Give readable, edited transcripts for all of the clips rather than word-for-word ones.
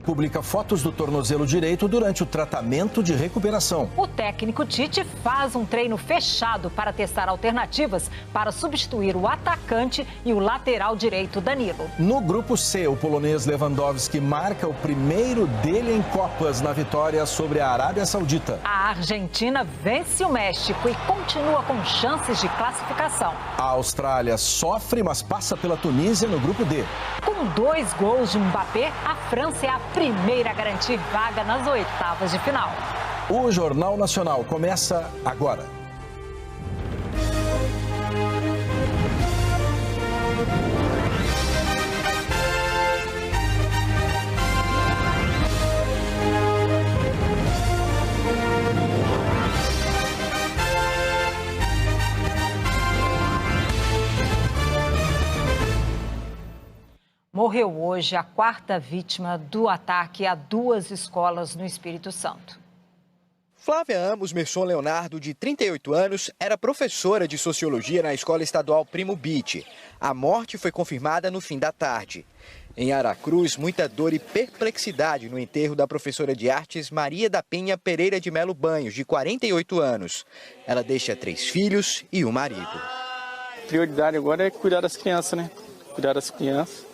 publica fotos do tornozelo direito durante o tratamento de recuperação. O técnico Tite faz um treino fechado para testar alternativas para substituir o atacante e o lateral direito Danilo. No grupo C, o polonês Lewandowski marca o primeiro dele em Copas na vitória sobre a Arábia Saudita. A Argentina vence o México e continua com chances de classificação. A Austrália sofre, mas passa pela Tunísia no grupo D. Com 2 gols de Mbappé, a França é a primeira a garantir vaga nas oitavas de final. O Jornal Nacional começa agora. Morreu hoje a 4ª vítima do ataque a 2 escolas no Espírito Santo. Flávia Amos Merson Leonardo, de 38 anos, era professora de Sociologia na Escola Estadual Primo Beach. A morte foi confirmada no fim da tarde. Em Aracruz, muita dor e perplexidade no enterro da professora de artes Maria da Penha Pereira de Melo Banhos, de 48 anos. Ela deixa 3 filhos e um marido. A prioridade agora é cuidar das crianças, né? Cuidar das crianças.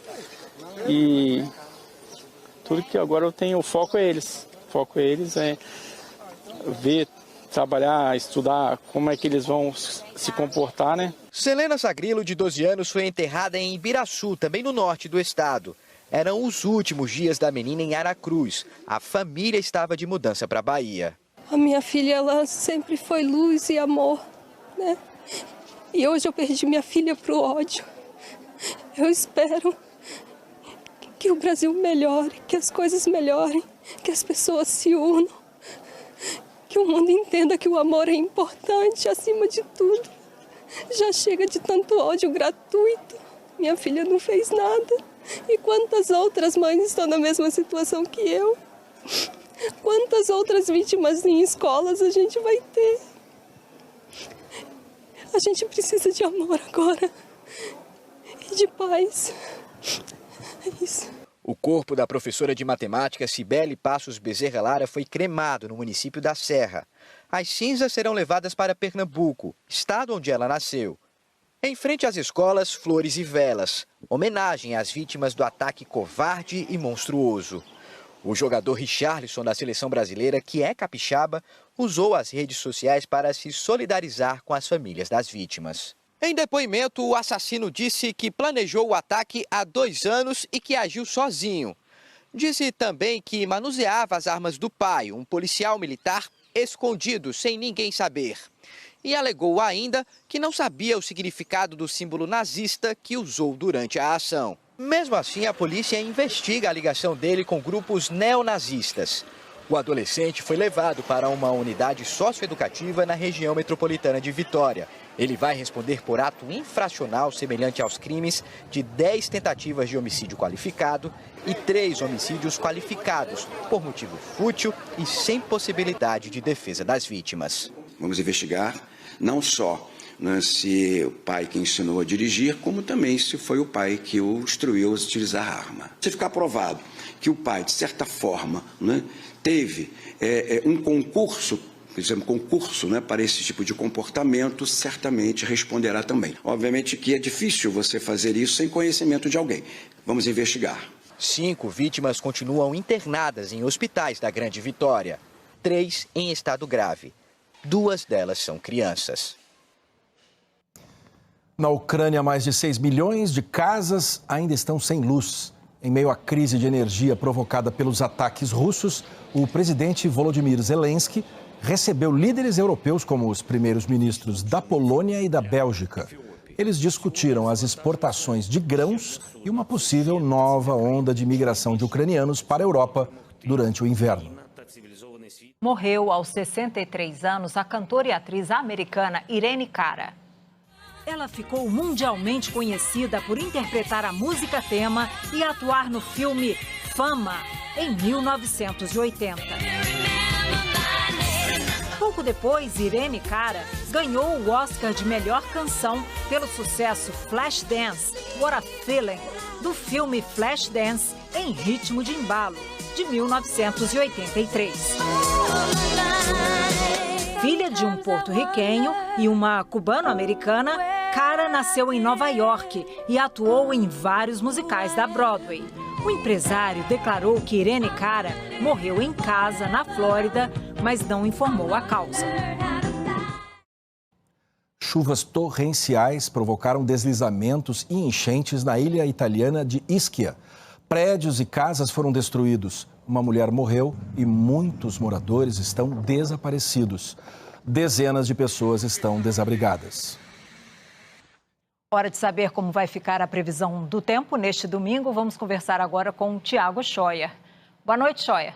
E tudo que agora eu tenho, o foco é eles. O foco é eles, é ver, trabalhar, estudar como é que eles vão se comportar, né? Selena Sagrilo, de 12 anos, foi enterrada em Ibiraçu, também no norte do estado. Eram os últimos dias da menina em Aracruz. A família estava de mudança para a Bahia. A minha filha, ela sempre foi luz e amor, né? E hoje eu perdi minha filha para o ódio. Eu espero que o Brasil melhore, que as coisas melhorem, que as pessoas se unam, que o mundo entenda que o amor é importante acima de tudo. Já chega de tanto ódio gratuito. Minha filha não fez nada. E quantas outras mães estão na mesma situação que eu? Quantas outras vítimas em escolas a gente vai ter? A gente precisa de amor agora e de paz. É isso. O corpo da professora de matemática Cibele Passos Bezerra Lara foi cremado no município da Serra. As cinzas serão levadas para Pernambuco, estado onde ela nasceu. Em frente às escolas, flores e velas, homenagem às vítimas do ataque covarde e monstruoso. O jogador Richarlison da seleção brasileira, que é capixaba, usou as redes sociais para se solidarizar com as famílias das vítimas. Em depoimento, o assassino disse que planejou o ataque há 2 anos e que agiu sozinho. Disse também que manuseava as armas do pai, um policial militar, escondido, sem ninguém saber. E alegou ainda que não sabia o significado do símbolo nazista que usou durante a ação. Mesmo assim, a polícia investiga a ligação dele com grupos neonazistas. O adolescente foi levado para uma unidade socioeducativa na região metropolitana de Vitória. Ele vai responder por ato infracional semelhante aos crimes de 10 tentativas de homicídio qualificado e 3 homicídios qualificados por motivo fútil e sem possibilidade de defesa das vítimas. Vamos investigar não só se o pai que ensinou a dirigir, como também se foi o pai que o instruiu a utilizar a arma. Se ficar provado que o pai, de certa forma, teve um concurso, por exemplo, para esse tipo de comportamento, certamente responderá também. Obviamente que é difícil você fazer isso sem conhecimento de alguém. Vamos investigar. 5 vítimas continuam internadas em hospitais da Grande Vitória. 3 em estado grave. 2 delas são crianças. Na Ucrânia, mais de 6 milhões de casas ainda estão sem luz. Em meio à crise de energia provocada pelos ataques russos, o presidente Volodymyr Zelensky recebeu líderes europeus como os primeiros ministros da Polônia e da Bélgica. Eles discutiram as exportações de grãos e uma possível nova onda de migração de ucranianos para a Europa durante o inverno. Morreu aos 63 anos a cantora e atriz americana Irene Cara. Ela ficou mundialmente conhecida por interpretar a música tema e atuar no filme Fama, em 1980. Pouco depois, Irene Cara ganhou o Oscar de melhor canção pelo sucesso Flashdance, What a Feeling, do filme Flashdance em ritmo de embalo, de 1983. Filha de um porto-riquenho e uma cubano-americana, Cara nasceu em Nova York e atuou em vários musicais da Broadway. O empresário declarou que Irene Cara morreu em casa, na Flórida, mas não informou a causa. Chuvas torrenciais provocaram deslizamentos e enchentes na ilha italiana de Ischia. Prédios e casas foram destruídos. Uma mulher morreu e muitos moradores estão desaparecidos. Dezenas de pessoas estão desabrigadas. Hora de saber como vai ficar a previsão do tempo neste domingo. Vamos conversar agora com o Tiago Scheuer. Boa noite, Scheuer.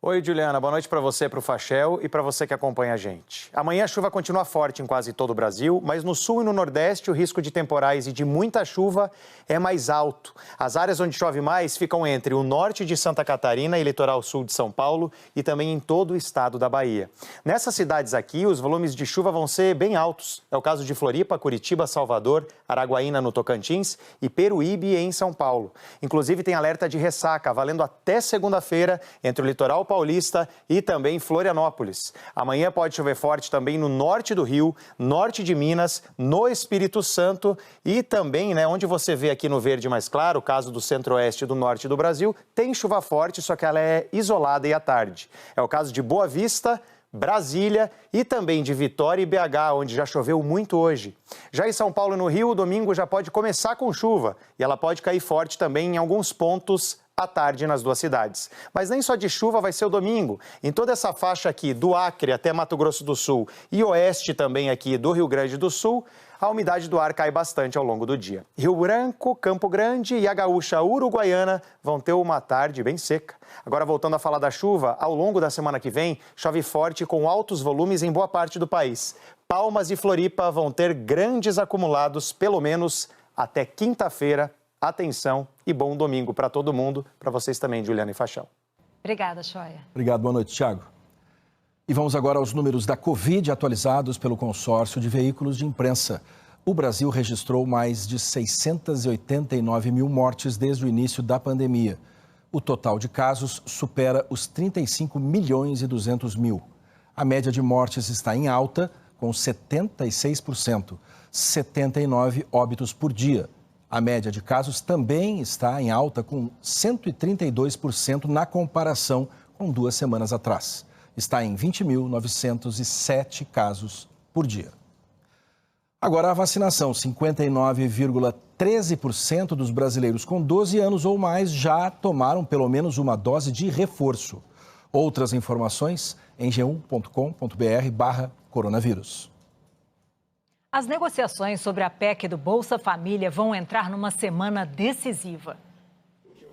Oi, Juliana. Boa noite para você, para o Fachel e para você que acompanha a gente. Amanhã a chuva continua forte em quase todo o Brasil, mas no sul e no nordeste o risco de temporais e de muita chuva é mais alto. As áreas onde chove mais ficam entre o norte de Santa Catarina e litoral sul de São Paulo e também em todo o estado da Bahia. Nessas cidades aqui, os volumes de chuva vão ser bem altos. É o caso de Floripa, Curitiba, Salvador, Araguaína no Tocantins e Peruíbe em São Paulo. Inclusive tem alerta de ressaca, valendo até segunda-feira entre o litoral paulista e também Florianópolis. Amanhã pode chover forte também no norte do Rio, norte de Minas, no Espírito Santo e também, onde você vê aqui no verde mais claro, o caso do centro-oeste e do norte do Brasil, tem chuva forte, só que ela é isolada e à tarde. É o caso de Boa Vista, Brasília e também de Vitória e BH, onde já choveu muito hoje. Já em São Paulo e no Rio, o domingo já pode começar com chuva e ela pode cair forte também em alguns pontos à tarde nas duas cidades. Mas nem só de chuva vai ser o domingo. Em toda essa faixa aqui, do Acre até Mato Grosso do Sul e oeste também aqui do Rio Grande do Sul, a umidade do ar cai bastante ao longo do dia. Rio Branco, Campo Grande e a gaúcha uruguaiana vão ter uma tarde bem seca. Agora, voltando a falar da chuva, ao longo da semana que vem, chove forte com altos volumes em boa parte do país. Palmas e Floripa vão ter grandes acumulados, pelo menos até quinta-feira. Atenção e bom domingo para todo mundo, para vocês também, Juliana e Fachão. Obrigada, Scheuer. Obrigado, boa noite, Thiago. E vamos agora aos números da Covid atualizados pelo consórcio de veículos de imprensa. O Brasil registrou mais de 689 mil mortes desde o início da pandemia. O total de casos supera os 35 milhões e 200 mil. A média de mortes está em alta, com 76%, 79 óbitos por dia. A média de casos também está em alta, com 132% na comparação com 2 semanas atrás. Está em 20.907 casos por dia. Agora, a vacinação. 59,13% dos brasileiros com 12 anos ou mais já tomaram pelo menos uma dose de reforço. Outras informações em g1.com.br/coronavírus. As negociações sobre a PEC do Bolsa Família vão entrar numa semana decisiva.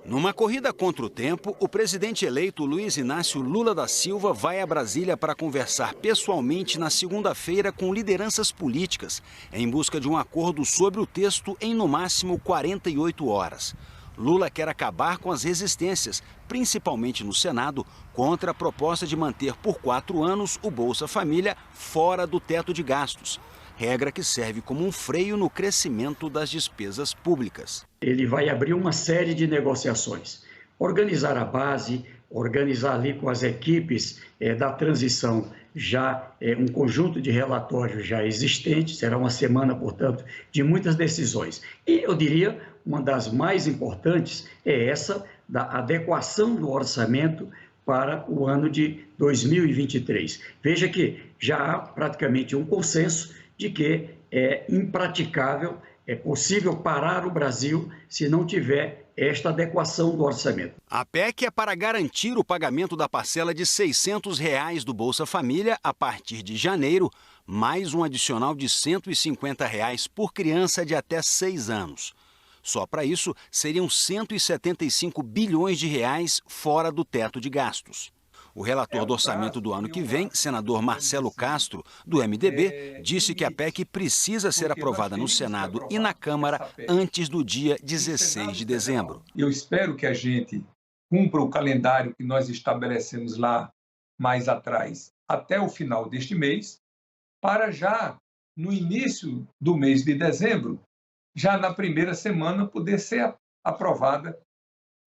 Numa corrida contra o tempo, o presidente eleito Luiz Inácio Lula da Silva vai a Brasília para conversar pessoalmente na segunda-feira com lideranças políticas, em busca de um acordo sobre o texto em no máximo 48 horas. Lula quer acabar com as resistências, principalmente no Senado, contra a proposta de manter por 4 anos o Bolsa Família fora do teto de gastos. Regra que serve como um freio no crescimento das despesas públicas. Ele vai abrir uma série de negociações, organizar a base, organizar ali com as equipes da transição já um conjunto de relatórios já existentes. Será uma semana, portanto, de muitas decisões. E eu diria, uma das mais importantes é essa da adequação do orçamento para o ano de 2023. Veja que já há praticamente um consenso de que é impraticável, é possível parar o Brasil se não tiver esta adequação do orçamento. A PEC é para garantir o pagamento da parcela de R$ 600 do Bolsa Família a partir de janeiro, mais um adicional de R$ 150 por criança de até 6 anos. Só para isso, seriam 175 bilhões de reais fora do teto de gastos. O relator do orçamento do ano que vem, senador Marcelo Castro, do MDB, disse que a PEC precisa ser aprovada no Senado e na Câmara antes do dia 16 de dezembro. Eu espero que a gente cumpra o calendário que nós estabelecemos lá mais atrás, até o final deste mês, para já, no início do mês de dezembro, já na primeira semana poder ser aprovada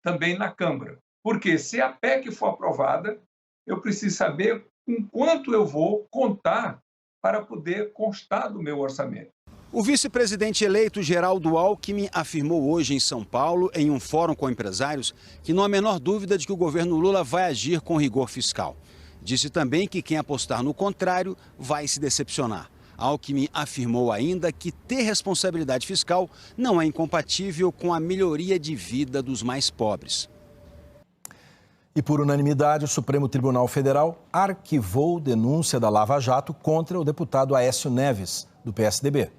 também na Câmara. Porque se a PEC for aprovada, eu preciso saber com quanto eu vou contar para poder constar do meu orçamento. O vice-presidente eleito Geraldo Alckmin afirmou hoje em São Paulo, em um fórum com empresários, que não há a menor dúvida de que o governo Lula vai agir com rigor fiscal. Disse também que quem apostar no contrário vai se decepcionar. Alckmin afirmou ainda que ter responsabilidade fiscal não é incompatível com a melhoria de vida dos mais pobres. E por unanimidade, o Supremo Tribunal Federal arquivou denúncia da Lava Jato contra o deputado Aécio Neves, do PSDB.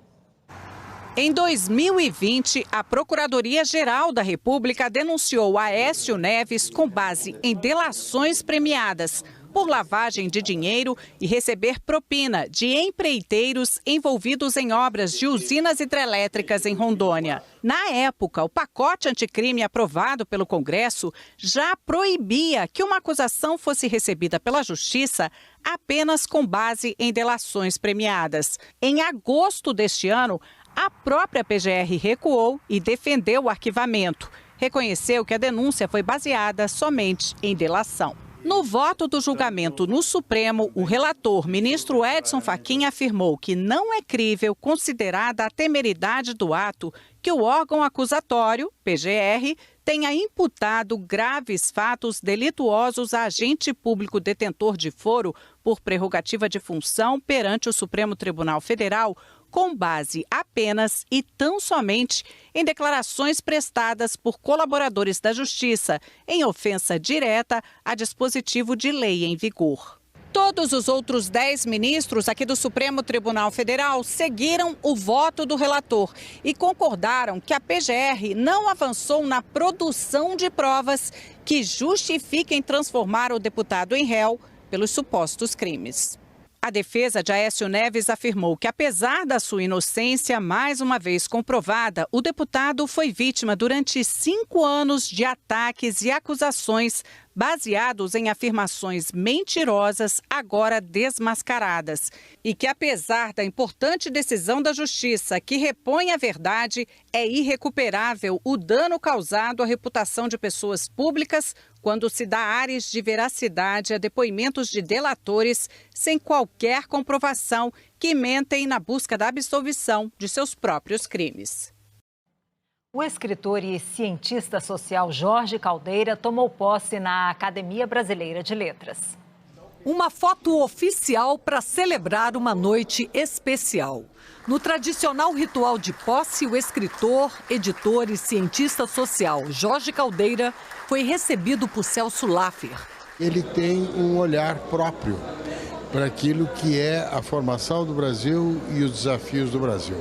Em 2020, a Procuradoria-Geral da República denunciou Aécio Neves com base em delações premiadas por lavagem de dinheiro e receber propina de empreiteiros envolvidos em obras de usinas hidrelétricas em Rondônia. Na época, o pacote anticrime aprovado pelo Congresso já proibia que uma acusação fosse recebida pela Justiça apenas com base em delações premiadas. Em agosto deste ano, a própria PGR recuou e defendeu o arquivamento. Reconheceu que a denúncia foi baseada somente em delação. No voto do julgamento no Supremo, o relator, ministro Edson Fachin, afirmou que não é crível, considerada a temeridade do ato, que o órgão acusatório, PGR, tenha imputado graves fatos delituosos a agente público detentor de foro por prerrogativa de função perante o Supremo Tribunal Federal, com base apenas e tão somente em declarações prestadas por colaboradores da Justiça, em ofensa direta a dispositivo de lei em vigor. Todos os outros 10 ministros aqui do Supremo Tribunal Federal seguiram o voto do relator e concordaram que a PGR não avançou na produção de provas que justifiquem transformar o deputado em réu pelos supostos crimes. A defesa de Aécio Neves afirmou que, apesar da sua inocência mais uma vez comprovada, o deputado foi vítima durante 5 anos de ataques e acusações baseados em afirmações mentirosas, agora desmascaradas. E que, apesar da importante decisão da Justiça que repõe a verdade, é irrecuperável o dano causado à reputação de pessoas públicas quando se dá ares de veracidade a depoimentos de delatores sem qualquer comprovação que mentem na busca da absolvição de seus próprios crimes. O escritor e cientista social Jorge Caldeira tomou posse na Academia Brasileira de Letras. Uma foto oficial para celebrar uma noite especial. No tradicional ritual de posse, o escritor, editor e cientista social Jorge Caldeira foi recebido por Celso Laffer. Ele tem um olhar próprio para aquilo que é a formação do Brasil e os desafios do Brasil.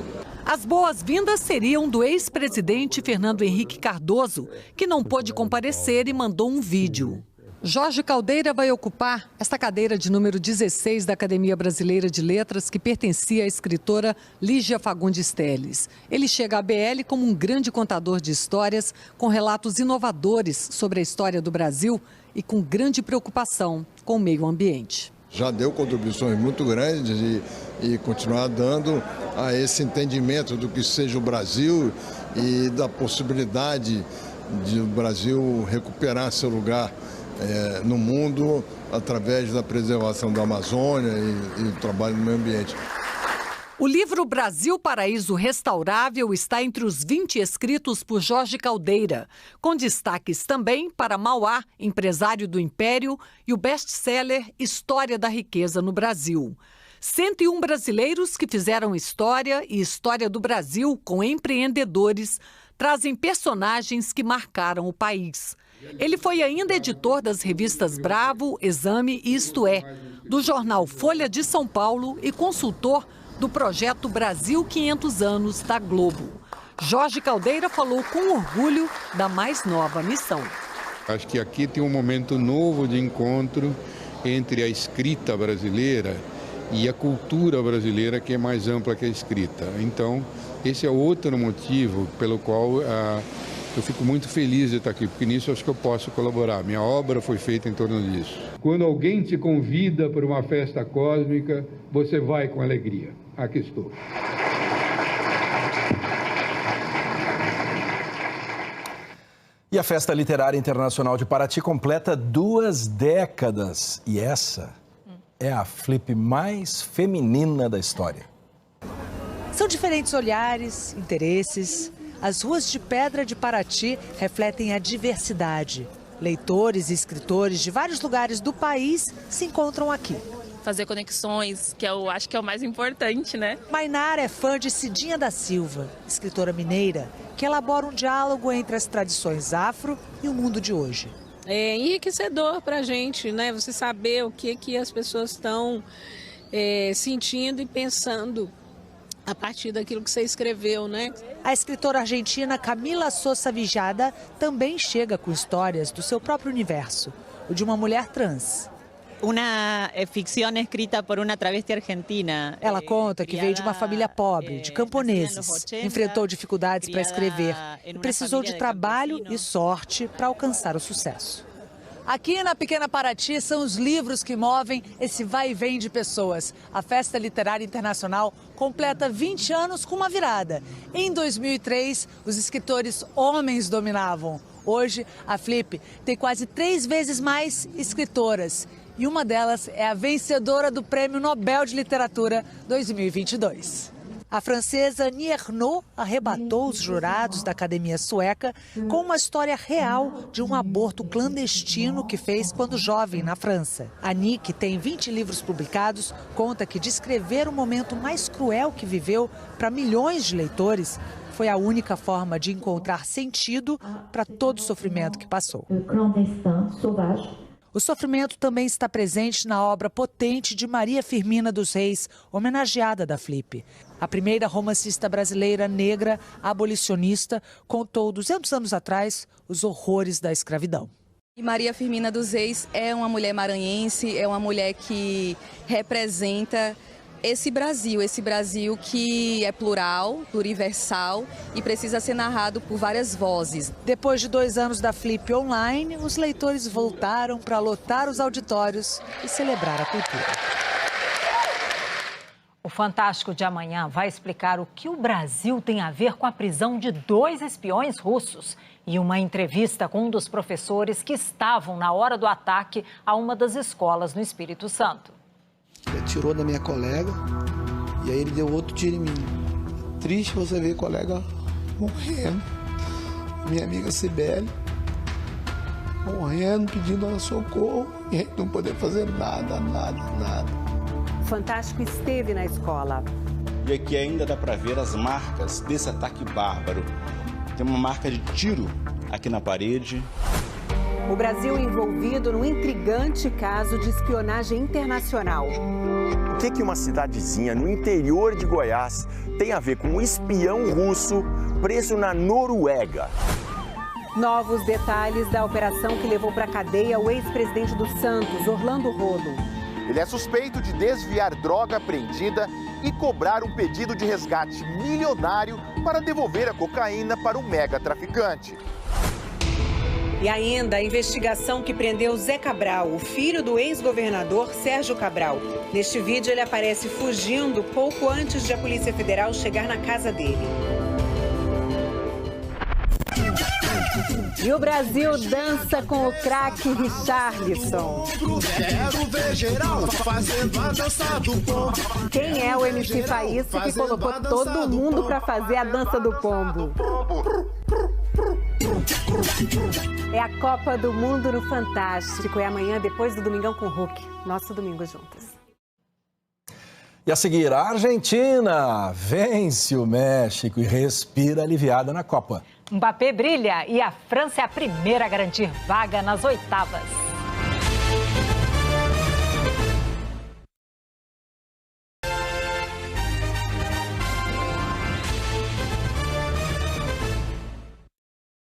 As boas-vindas seriam do ex-presidente Fernando Henrique Cardoso, que não pôde comparecer e mandou um vídeo. Jorge Caldeira vai ocupar esta cadeira de número 16 da Academia Brasileira de Letras, que pertencia à escritora Lígia Fagundes Telles. Ele chega à BL como um grande contador de histórias, com relatos inovadores sobre a história do Brasil e com grande preocupação com o meio ambiente. Já deu contribuições muito grandes e continuar dando a esse entendimento do que seja o Brasil e da possibilidade de o Brasil recuperar seu lugar no mundo através da preservação da Amazônia e do trabalho no meio ambiente. O livro Brasil Paraíso Restaurável está entre os 20 escritos por Jorge Caldeira, com destaques também para Mauá, empresário do Império, e o best-seller História da Riqueza no Brasil. 101 brasileiros que fizeram história e história do Brasil com empreendedores trazem personagens que marcaram o país. Ele foi ainda editor das revistas Bravo, Exame e Isto É, do jornal Folha de São Paulo e consultor do projeto Brasil 500 Anos da Globo. Jorge Caldeira falou com orgulho da mais nova missão. Acho que aqui tem um momento novo de encontro entre a escrita brasileira e a cultura brasileira, que é mais ampla que a escrita. Então, esse é outro motivo pelo qual eu fico muito feliz de estar aqui, porque nisso acho que eu posso colaborar. Minha obra foi feita em torno disso. Quando alguém te convida para uma festa cósmica, você vai com alegria. Aqui estou. E a Festa Literária Internacional de Paraty completa 2 décadas. E essa é a Flip mais feminina da história. São diferentes olhares, interesses. As ruas de pedra de Paraty refletem a diversidade. Leitores e escritores de vários lugares do país se encontram aqui. Fazer conexões, que eu acho que é o mais importante, né? Mainara é fã de Cidinha da Silva, escritora mineira, que elabora um diálogo entre as tradições afro e o mundo de hoje. É enriquecedor para a gente, né? Você saber o que as pessoas estão sentindo e pensando a partir daquilo que você escreveu, né? A escritora argentina Camila Sosa Villada também chega com histórias do seu próprio universo, o de uma mulher trans. Uma ficção escrita por uma travesti argentina. Ela conta que veio de uma família pobre, de camponeses, enfrentou dificuldades para escrever e precisou de trabalho e sorte para alcançar o sucesso. Aqui na Pequena Paraty são os livros que movem esse vai e vem de pessoas. A Festa Literária Internacional completa 20 anos com uma virada. Em 2003, os escritores homens dominavam. Hoje, a Flip tem quase 3 vezes mais escritoras. E uma delas é a vencedora do Prêmio Nobel de Literatura 2022. A francesa Annie Ernaux arrebatou os jurados da Academia Sueca com uma história real de um aborto clandestino que fez quando jovem na França. Annie, que tem 20 livros publicados, conta que descrever o momento mais cruel que viveu para milhões de leitores foi a única forma de encontrar sentido para todo o sofrimento que passou. O sofrimento também está presente na obra potente de Maria Firmina dos Reis, homenageada da Flip. A primeira romancista brasileira negra abolicionista contou 200 anos atrás os horrores da escravidão. E Maria Firmina dos Reis é uma mulher maranhense, é uma mulher que representa esse Brasil que é plural, pluriversal e precisa ser narrado por várias vozes. Depois de 2 anos da Flip online, os leitores voltaram para lotar os auditórios e celebrar a cultura. O Fantástico de amanhã vai explicar o que o Brasil tem a ver com a prisão de 2 espiões russos e uma entrevista com um dos professores que estavam na hora do ataque a uma das escolas no Espírito Santo. Ele atirou da minha colega e aí ele deu outro tiro em mim. Triste você ver a colega morrendo. Minha amiga Cibele morrendo, pedindo socorro e a gente não poder fazer nada. O Fantástico esteve na escola. E aqui ainda dá para ver as marcas desse ataque bárbaro. Tem uma marca de tiro aqui na parede. O Brasil envolvido num intrigante caso de espionagem internacional. O que uma cidadezinha no interior de Goiás tem a ver com um espião russo preso na Noruega? Novos detalhes da operação que levou para a cadeia o ex-presidente do Santos, Orlando Rolo. Ele é suspeito de desviar droga apreendida e cobrar um pedido de resgate milionário para devolver a cocaína para o mega traficante. E ainda a investigação que prendeu Zé Cabral, o filho do ex-governador Sérgio Cabral. Neste vídeo ele aparece fugindo pouco antes de a Polícia Federal chegar na casa dele. E o Brasil dança com o craque Richarlison. Quem é o MC Faísca que colocou todo mundo para fazer a dança do pombo? É a Copa do Mundo no Fantástico. É amanhã, depois do Domingão com o Hulk. Nosso domingo juntos. E a seguir, a Argentina vence o México e respira aliviada na Copa. Mbappé brilha e a França é a primeira a garantir vaga nas oitavas.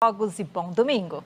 Jogos e bom domingo.